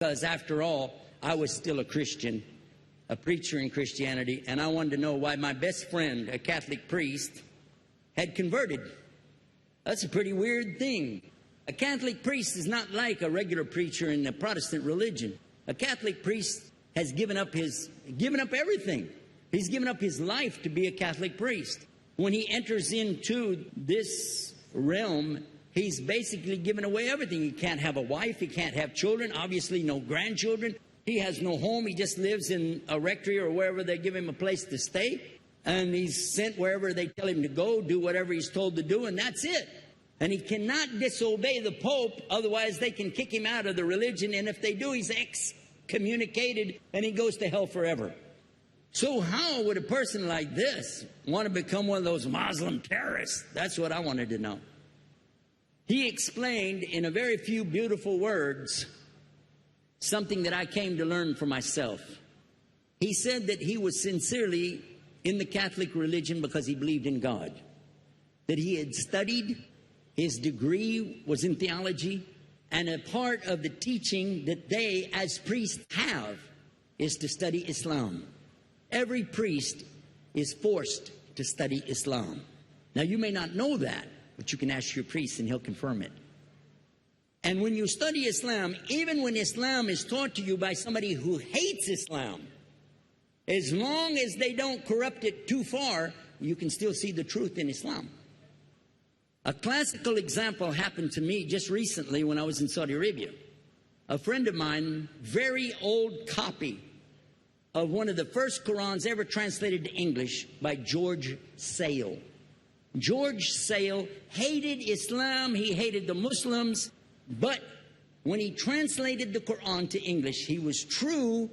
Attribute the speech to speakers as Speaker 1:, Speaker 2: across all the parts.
Speaker 1: because after all, I was still a Christian, a preacher in Christianity, and I wanted to know why my best friend, a Catholic priest, had converted. That's a pretty weird thing. A Catholic priest is not like a regular preacher in the Protestant religion. A Catholic priest has given up everything. He's given up his life to be a Catholic priest. When he enters into this realm, he's basically given away everything. He can't have a wife, he can't have children, obviously no grandchildren. He has no home, he just lives in a rectory or wherever they give him a place to stay. And he's sent wherever they tell him to go, do whatever he's told to do, and that's it. And he cannot disobey the Pope, otherwise they can kick him out of the religion, and if they do, he's excommunicated and he goes to hell forever. So how would a person like this want to become one of those Muslim terrorists? That's what I wanted to know. He explained in a very few beautiful words something that I came to learn for myself. He said that he was sincerely in the Catholic religion because he believed in God, that he had studied, his degree was in theology, and a part of the teaching that they as priests have is to study Islam. Every priest is forced to study Islam. Now you may not know that, but you can ask your priest and he'll confirm it. And when you study Islam, even when Islam is taught to you by somebody who hates Islam, as long as they don't corrupt it too far, you can still see the truth in Islam. A classical example happened to me just recently when I was in Saudi Arabia. A friend of mine, very old copy of one of the first Qurans ever translated to English by George Sale. George Sale hated Islam, he hated the Muslims, but when he translated the Quran to English, he was true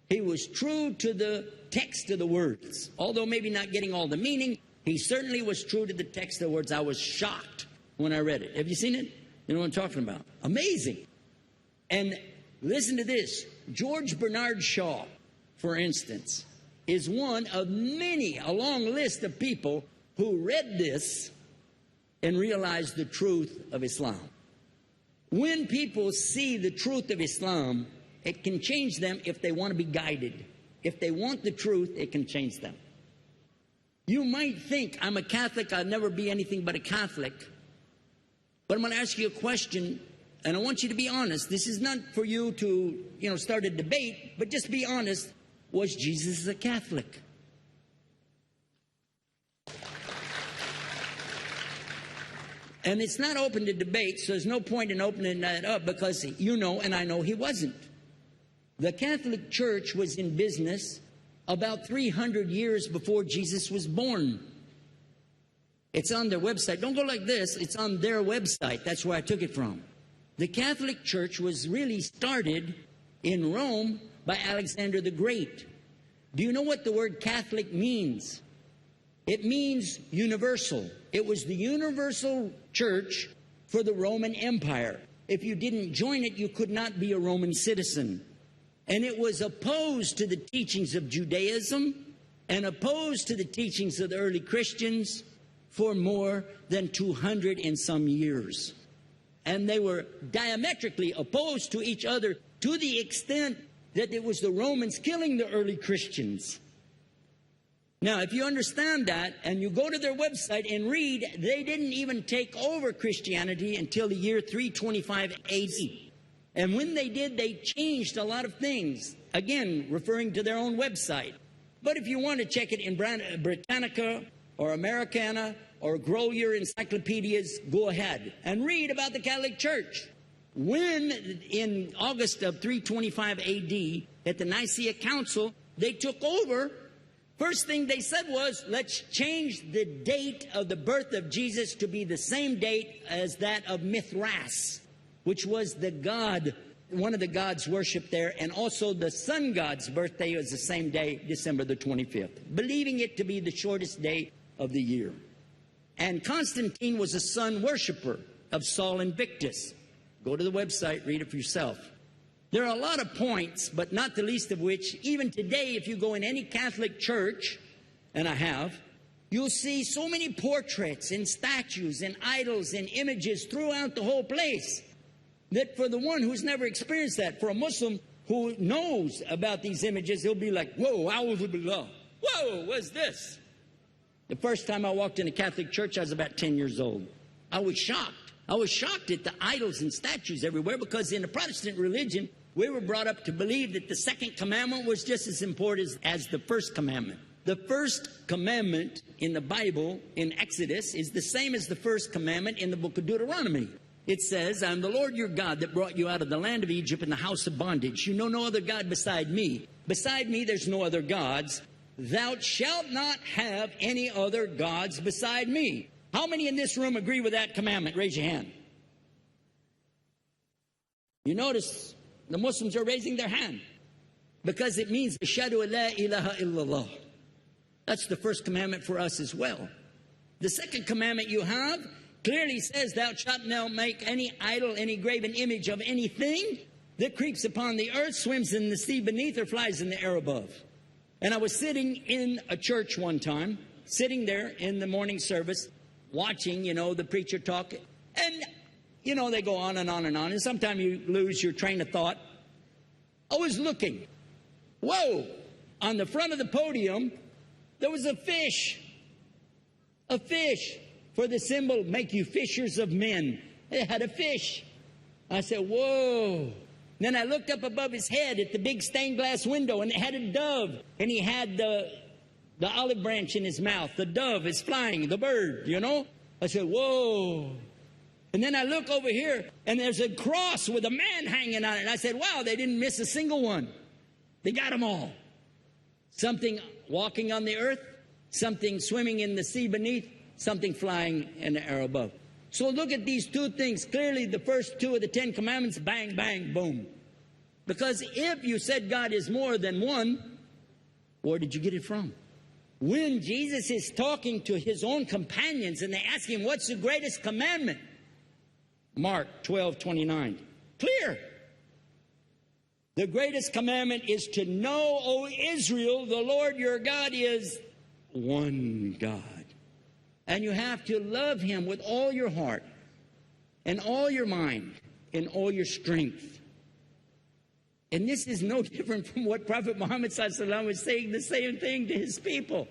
Speaker 1: to the text of the words. Although maybe not getting all the meaning, he certainly was true to the text of the words. I was shocked when I read it. Have you seen it? You know what I'm talking about? Amazing. And listen to this. George Bernard Shaw, for instance, is one of many, a long list of people who read this and realized the truth of Islam. When people see the truth of Islam, it can change them if they want to be guided. If they want the truth, it can change them. You might think, I'm a Catholic, I'll never be anything but a Catholic. But I'm going to ask you a question, and I want you to be honest. This is not for you to, start a debate, but just be honest. Was Jesus a Catholic? And it's not open to debate, so there's no point in opening that up because you know and I know he wasn't. The Catholic Church was in business about 300 years before Jesus was born. It's on their website. Don't go like this. It's on their website. That's where I took it from. The Catholic Church was really started in Rome by Alexander the Great. Do you know what the word Catholic means? It means universal. It was the universal church for the Roman Empire. If you didn't join it, you could not be a Roman citizen. And it was opposed to the teachings of Judaism and opposed to the teachings of the early Christians for more than 200 and some years. And they were diametrically opposed to each other to the extent that it was the Romans killing the early Christians. Now, if you understand that and you go to their website and read, they didn't even take over Christianity until the year 325 AD. And when they did, they changed a lot of things, again, referring to their own website. But if you want to check it in Britannica or Americana or grow your encyclopedias, go ahead and read about the Catholic Church. When, in August of 325 AD, at the Nicaea Council, they took over, first thing they said was, let's change the date of the birth of Jesus to be the same date as that of Mithras, which was the god, one of the gods worshipped there, and also the sun god's birthday was the same day, December the 25th, believing it to be the shortest day of the year. And Constantine was a sun worshiper of Sol Invictus. Go to the website, read it for yourself. There are a lot of points, but not the least of which, even today, if you go in any Catholic church, and I have, you'll see so many portraits and statues and idols and images throughout the whole place. that for the one who's never experienced that, for a Muslim who knows about these images, he'll be like, whoa, a'udhu billah. Whoa, what's this? The first time I walked in a Catholic church, I was about 10 years old. I was shocked. I was shocked at the idols and statues everywhere, because in the Protestant religion, we were brought up to believe that the second commandment was just as important as the first commandment. The first commandment in the Bible, in Exodus, is the same as the first commandment in the book of Deuteronomy. It says, I am the Lord your God that brought you out of the land of Egypt in the house of bondage. You know no other God beside me. Beside me there's no other gods. Thou shalt not have any other gods beside me. How many in this room agree with that commandment? Raise your hand. You notice the Muslims are raising their hand, because it means Ashhadu an la ilaha illallah. That's the first commandment for us as well. The second commandment you have clearly says, thou shalt not make any idol, any graven image of anything that creeps upon the earth, swims in the sea beneath, or flies in the air above. And I was sitting in a church one time, sitting there in the morning service, watching, the preacher talk. And, they go on and on and on. And sometimes you lose your train of thought. I was looking. Whoa! On the front of the podium, there was a fish. A fish. For the symbol, make you fishers of men. It had a fish. I said, whoa. Then I looked up above his head at the big stained glass window, and it had a dove. And he had the olive branch in his mouth. The dove is flying, the bird, I said, whoa. And then I look over here, and there's a cross with a man hanging on it. And I said, wow, they didn't miss a single one. They got them all. Something walking on the earth, something swimming in the sea beneath, something flying in the air above. So look at these two things. Clearly, the first two of the 10 commandments, bang, bang, boom. Because if you said God is more than one, where did you get it from? When Jesus is talking to his own companions and they ask him, what's the greatest commandment? Mark 12:29. Clear. The greatest commandment is to know, O Israel, the Lord your God is one God. And you have to love him with all your heart and all your mind and all your strength. And this is no different from what Prophet Muhammad ﷺ was saying, the same thing to his people.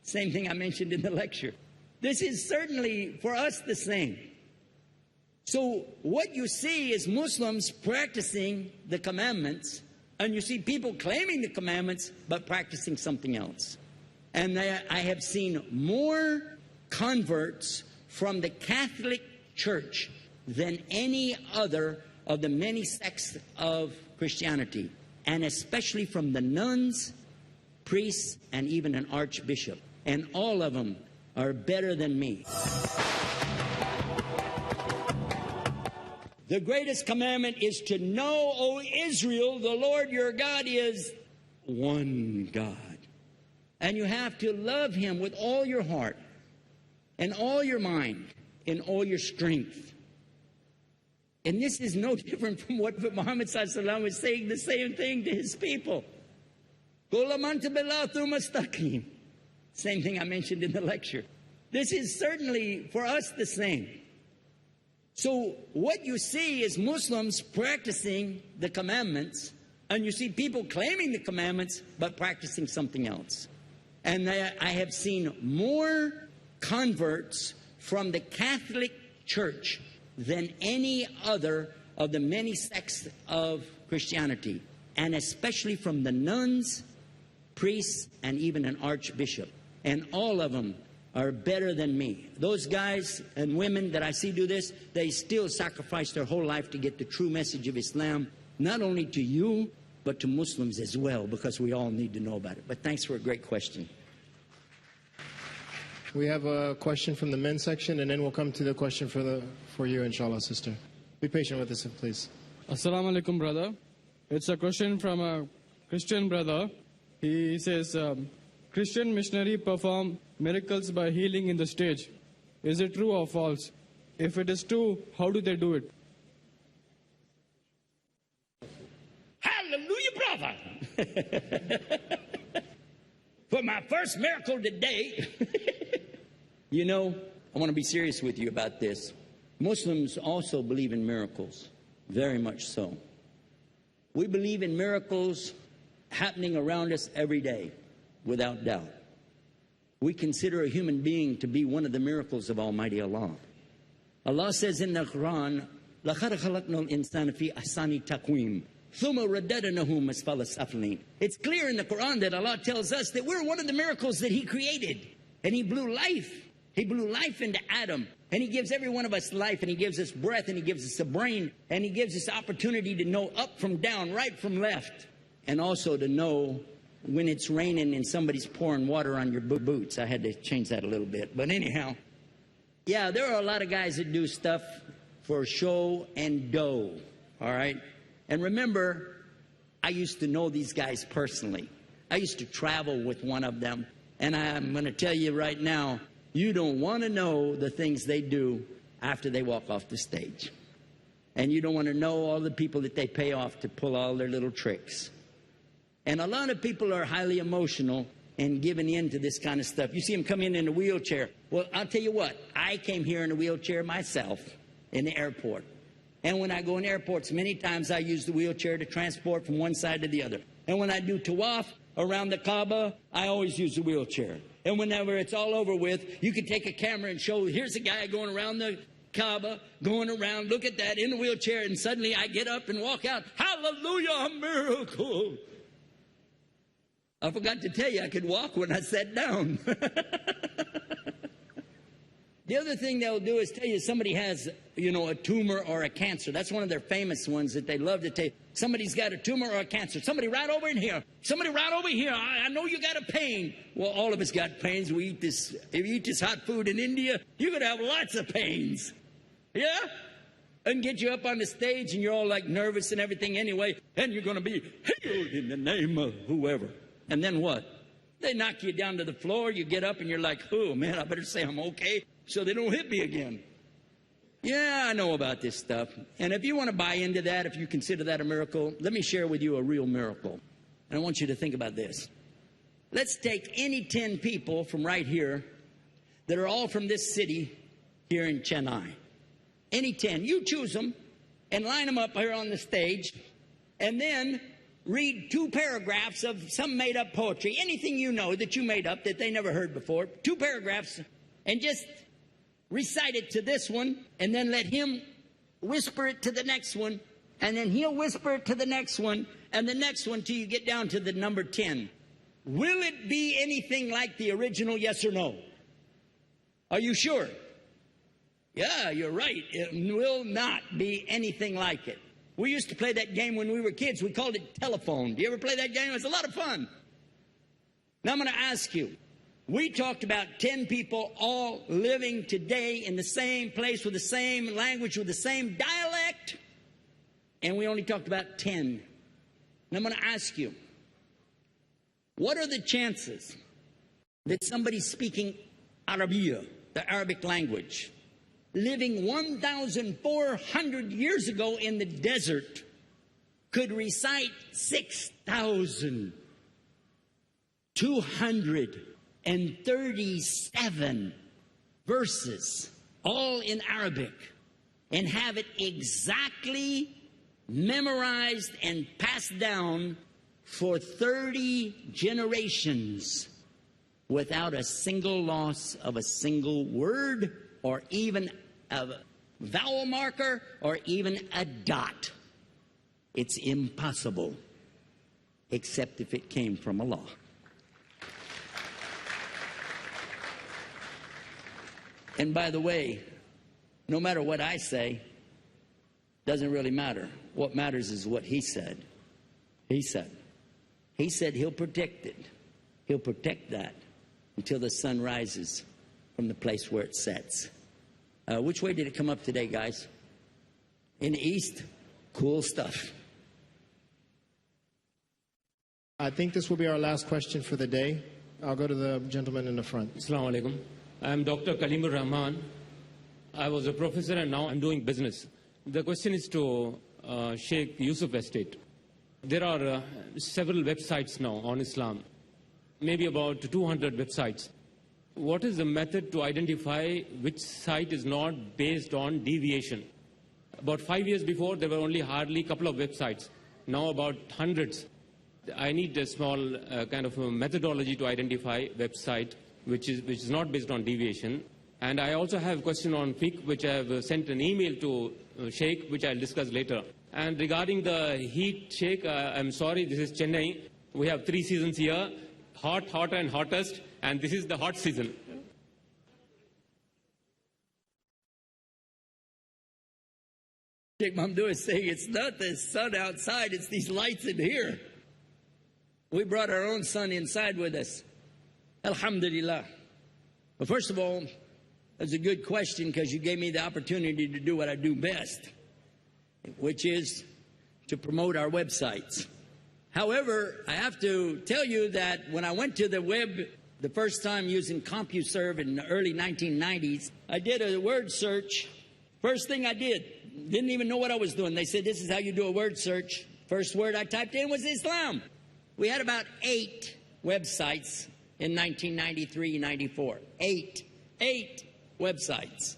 Speaker 1: Same thing I mentioned in the lecture. This is certainly for us the same. So what you see is Muslims practicing the commandments, and you see people claiming the commandments but practicing something else. And I have seen more converts from the Catholic Church than any other of the many sects of Christianity, and especially from the nuns, priests, and even an archbishop. And all of them are better than me. The greatest commandment is to know, O Israel, the Lord your God is one God. And you have to love him with all your heart and all your mind and all your strength. And this is no different from what Muhammad ﷺ was saying, the same thing to his people. Same thing I mentioned in the lecture. This is certainly for us the same. So what you see is Muslims practicing the commandments, and you see people claiming the commandments but practicing something else. And I have seen more converts from the Catholic Church than any other of the many sects of Christianity, and especially from the nuns, priests, and even an archbishop. And all of them are better than me. Those guys and women that I see do this, they still sacrifice their whole life to get the true message of Islam, not only to you, but to Muslims as well, because we all need to know about it. But thanks for a great question.
Speaker 2: We have a question from the men's section, and then we'll come to the question for you, inshallah, sister. Be patient with us, please.
Speaker 3: Assalamu alaikum, brother. It's a question from a Christian brother. He says, Christian missionary perform miracles by healing in the stage. Is it true or false? If it is true, how do they do it?
Speaker 1: Hallelujah, brother. For my first miracle today, I want to be serious with you about this. Muslims also believe in miracles, very much so. We believe in miracles happening around us every day, without doubt. We consider a human being to be one of the miracles of Almighty Allah. Allah says in the Quran, لَقَدْ خَلَقْنَا الْإِنسَانَ فِي أَحْسَنِ تَقْوِيمٍ ثُمَّ رَدَّدْنَاهُ أَسْفَلَ سَافِلِينَ. It's clear in the Quran that Allah tells us that we're one of the miracles that He created. And He blew life. He blew life into Adam. And He gives every one of us life. And He gives us breath. And He gives us a brain. And He gives us opportunity to know up from down, right from left. And also to know when it's raining and somebody's pouring water on your boots. I had to change that a little bit. But anyhow, yeah, there are a lot of guys that do stuff for show and dough. All right? And remember, I used to know these guys personally. I used to travel with one of them. And I'm going to tell you right now, you don't want to know the things they do after they walk off the stage. And you don't want to know all the people that they pay off to pull all their little tricks. And a lot of people are highly emotional and giving in to this kind of stuff. You see them come in a wheelchair. Well, I'll tell you what, I came here in a wheelchair myself in the airport. And when I go in airports, many times I use the wheelchair to transport from one side to the other. And when I do tawaf around the Kaaba, I always use the wheelchair. And whenever it's all over with, you can take a camera and show, here's a guy going around the Kaaba, going around, look at that, in the wheelchair, and suddenly I get up and walk out, hallelujah, a miracle. I forgot to tell you I could walk when I sat down. The other thing they'll do is tell you somebody has, a tumor or a cancer. That's one of their famous ones that they love to tell you. Somebody's got a tumor or a cancer. Somebody right over in here. Somebody right over here. I know you got a pain. Well, all of us got pains. We eat this. If you eat this hot food in India, you're going to have lots of pains. Yeah? And get you up on the stage and you're all like nervous and everything anyway. And you're going to be healed in the name of whoever. And then what? They knock you down to the floor. You get up and you're like, oh, man, I better say I'm okay so they don't hit me again. Yeah, I know about this stuff. And if you want to buy into that, if you consider that a miracle, let me share with you a real miracle. And I want you to think about this. Let's take any 10 people from right here that are all from this city here in Chennai. Any 10. You choose them and line them up here on the stage and then read 2 paragraphs of some made-up poetry. Anything you know that you made up that they never heard before. 2 paragraphs and just recite it to this one, and then let him whisper it to the next one, and then he'll whisper it to the next one, and the next one till you get down to the number 10. Will it be anything like the original, yes or no? Are you sure? Yeah, you're right. It will not be anything like it. We used to play that game when we were kids. We called it telephone. Do you ever play that game? It was a lot of fun. Now I'm going to ask you. We talked about 10 people all living today in the same place with the same language, with the same dialect, and we only talked about 10. And I'm going to ask you, what are the chances that somebody speaking Arabiya, the Arabic language, living 1,400 years ago in the desert, could recite 6,237 verses, all in Arabic, and have it exactly memorized and passed down for 30 generations without a single loss of a single word or even a vowel marker or even a dot. It's impossible, except if it came from Allah. And by the way, no matter what I say, doesn't really matter. What matters is what He said. He said He'll protect it. He'll protect that until the sun rises from the place where it sets. Which way did it come up today, guys? In the east? Cool stuff.
Speaker 2: I think this will be our last question for the day. I'll go to the gentleman in the front.
Speaker 4: Assalamu alaikum. I am Dr. Kalimur Rahman. I was a professor and now I'm doing business. The question is to Sheikh Yusuf Estes. There are several websites now on Islam, maybe about 200 websites. what is the method to identify which site is not based on deviation? About 5 years before, there were only hardly a couple of websites. Now about hundreds. I need a small kind of a methodology to identify website which is not based on deviation. And I also have a question on fiqh, which I have sent an email to Sheikh, which I'll discuss later. And regarding the heat, Sheikh, I'm sorry, this is Chennai. We have 3 seasons here, hot, hotter and hottest, and this is the hot season.
Speaker 1: Sheikh Mamdouh is saying it's not the sun outside, it's these lights in here. We brought our own sun inside with us. Alhamdulillah. Well, first of all, that's a good question because you gave me the opportunity to do what I do best, which is to promote our websites. However, I have to tell you that when I went to the web the first time using CompuServe in the early 1990s, I did a word search. First thing I did, didn't even know what I was doing. They said, this is how you do a word search. First word I typed in was Islam. We had about 8 websites in 1993-94. 8 websites.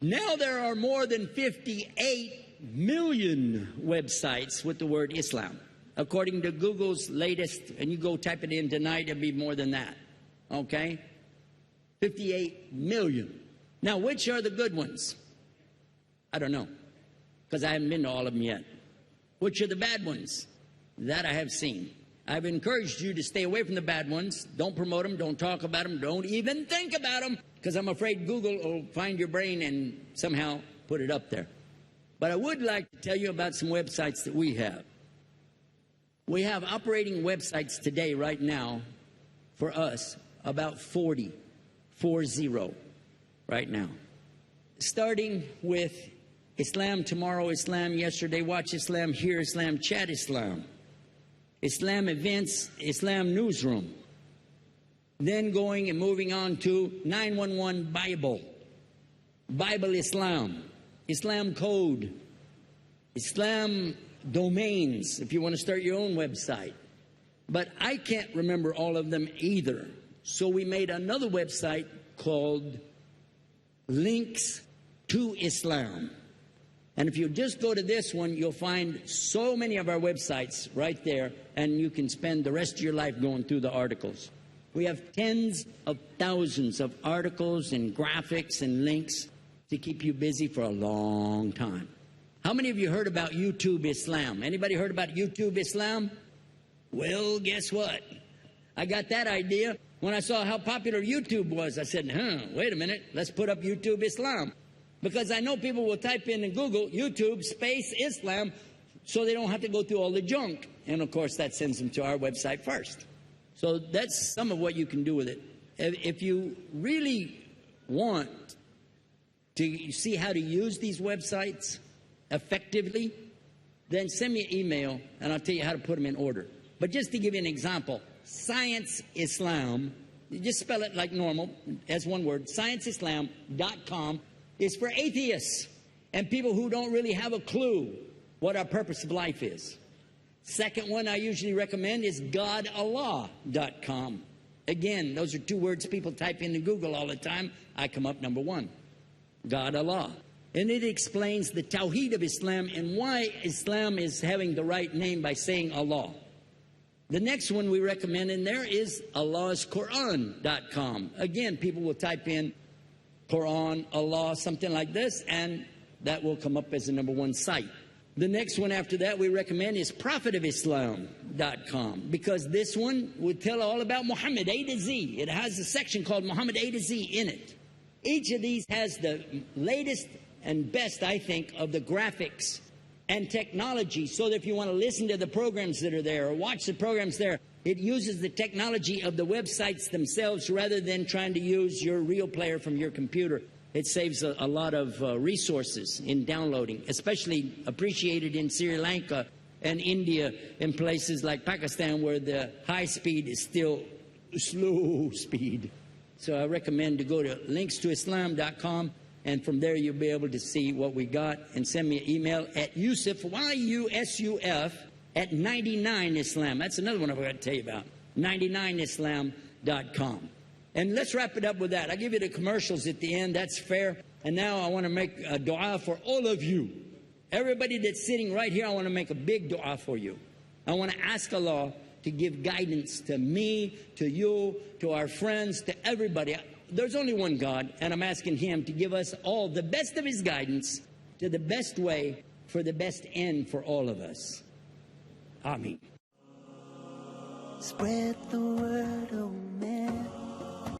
Speaker 1: Now there are more than 58 million websites with the word Islam. According to Google's latest, and you go type it in tonight, it'll be more than that. Okay? 58 million. Now, which are the good ones? I don't know, because I haven't been to all of them yet. Which are the bad ones? That I have seen. I've encouraged you to stay away from the bad ones. Don't promote them. Don't talk about them. Don't even think about them, because I'm afraid Google will find your brain and somehow put it up there. But I would like to tell you about some websites that we have. We have operating websites today, right now, for us, about 40 right now. Starting with Islam Tomorrow, Islam Yesterday, Watch Islam, Hear Islam, Chat Islam, Islam Events, Islam Newsroom. Then going and moving on to 911 Bible, Bible Islam, Islam Code, Islam Domains, if you want to start your own website. But I can't remember all of them either. So we made another website called Links to Islam. And if you just go to this one, you'll find so many of our websites right there, and you can spend the rest of your life going through the articles. We have tens of thousands of articles and graphics and links to keep you busy for a long time. How many of you heard about YouTube Islam? Anybody heard about YouTube Islam? Well, guess what? I got that idea when I saw how popular YouTube was. I said, wait a minute, let's put up YouTube Islam. Because I know people will type in Google, YouTube space Islam, so they don't have to go through all the junk. And of course, that sends them to our website first. So that's some of what you can do with it. If you really want to see how to use these websites effectively, then send me an email and I'll tell you how to put them in order. But just to give you an example, Science Islam, you just spell it like normal, as one word, scienceislam.com is for atheists and people who don't really have a clue what our purpose of life is. Second one I usually recommend is godallah.com. Again, those are 2 words people type into Google all the time. I come up number 1, God Allah. And it explains the Tawheed of Islam and why Islam is having the right name by saying Allah. The next one we recommend in there is allahsquran.com. Again, people will type in Quran, Allah, something like this, and that will come up as the number 1 site. The next one after that we recommend is prophetofislam.com, because this one would tell all about Muhammad A to Z. It has a section called Muhammad A to Z in it. Each of these has the latest and best, I think, of the graphics and technology, so that if you want to listen to the programs that are there or watch the programs there, it uses the technology of the websites themselves rather than trying to use your real player from your computer. It saves a lot of resources in downloading, especially appreciated in Sri Lanka and India and places like Pakistan where the high speed is still slow speed. So I recommend to go to linkstoislam.com, and from there you'll be able to see what we got, and send me an email at Yusuf, Y-U-S-U-F, at 99islam. That's another one I've got to tell you about, 99islam.com. And let's wrap it up with that. I give you the commercials at the end. That's fair. And now I want to make a dua for all of you. Everybody that's sitting right here, I want to make a big dua for you. I want to ask Allah to give guidance to me, to you, to our friends, to everybody. There's only one God, and I'm asking Him to give us all the best of His guidance to the best way for the best end for all of us. Ameen.
Speaker 5: Spread the word, oh man.